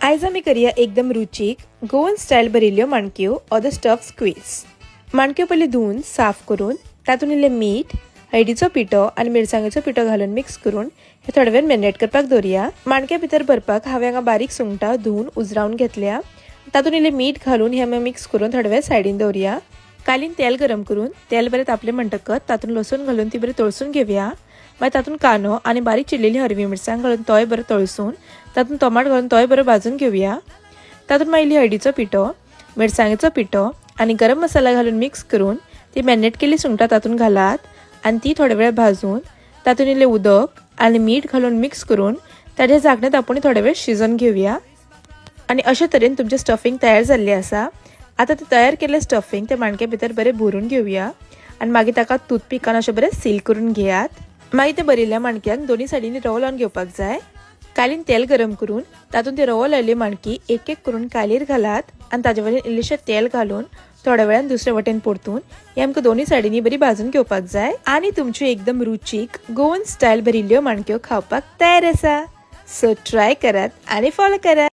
आयज आमी करया एकदम रुचीक गोवन स्टायल भरिल्ल्यो माणक्यो ऑर द स्टफ स्क्वीज। माणक्यो पयलीं धुवन साफ करून तातूंत इल्लें मीठ, हळदीचो पिठो आनी मिरसांगेचो पिठो घालून मिक्स करून हे थोडे वेळ मॅरिनेट करपाक दवरया। माणक्या भितर भरपाक हांवें हांगा बारीक सुंगटां धुवन उजरावन घेतल्या। तातूंत इल्लें मीठ घालून हे आमी मिक्स करून थोडे वेळ सायडीन दवरया। कालीन तेल गरम करून तेल बरें तापलें म्हणटकच तातूंत लसूण घालून ती बरें तळसून घेवया। मागीर तातूंत कांदो आनी बारीक चिरलेली हरवी मिरसांग घालून तोय बरो तळसून तातूंत टोमाट घालून तोय बरो भाजून घेवया। तातूंत मागीर इल्ली हळदीचो पिठो, मिरसांगेचो पिठो आनी गरम मसाला घालून मिक्स करून ती मॅरिनेट केल्ली सुंगटां तातूंत घालात आनी ती थोडे वेळ भाजून तातूंत इल्लें उदक आनी मीठ घालून मिक्स करून ताचें झाकणें धांपून थोडे वेळ शिजोवन घेवया। आनी अशे तरेन तुमचें स्टफींग तयार जाल्लें आसा। आतां तें तयार केल्लें स्टफींग त्या माणक्या भितर बरें भरून घेवया आनी मागीर ताका टूथपिकान अशें बरें सील करून घेयात। मागीर ते भरिल्ल्या माणक्यांक दोनी सायडींनी रवो लावन घेवपाक जाय। कालीन तेल गरम करून तातूंत ती रवो लायिल्ली माणकी एक एक करून कालीर घालात आनी ताजे वयल्यान इल्लेशें तेल घालून थोड्या वेळान दुसरे वटेन परतून हे आमकां दोनी सायडींनी बरी भाजून घेवपाक जाय। आनी तुमच्यो एकदम रुचीक गोवन स्टायल भरिल्ल्यो माणक्यो खावपाक तयार आसा। सो ट्राय करात आनी फॉलो करात।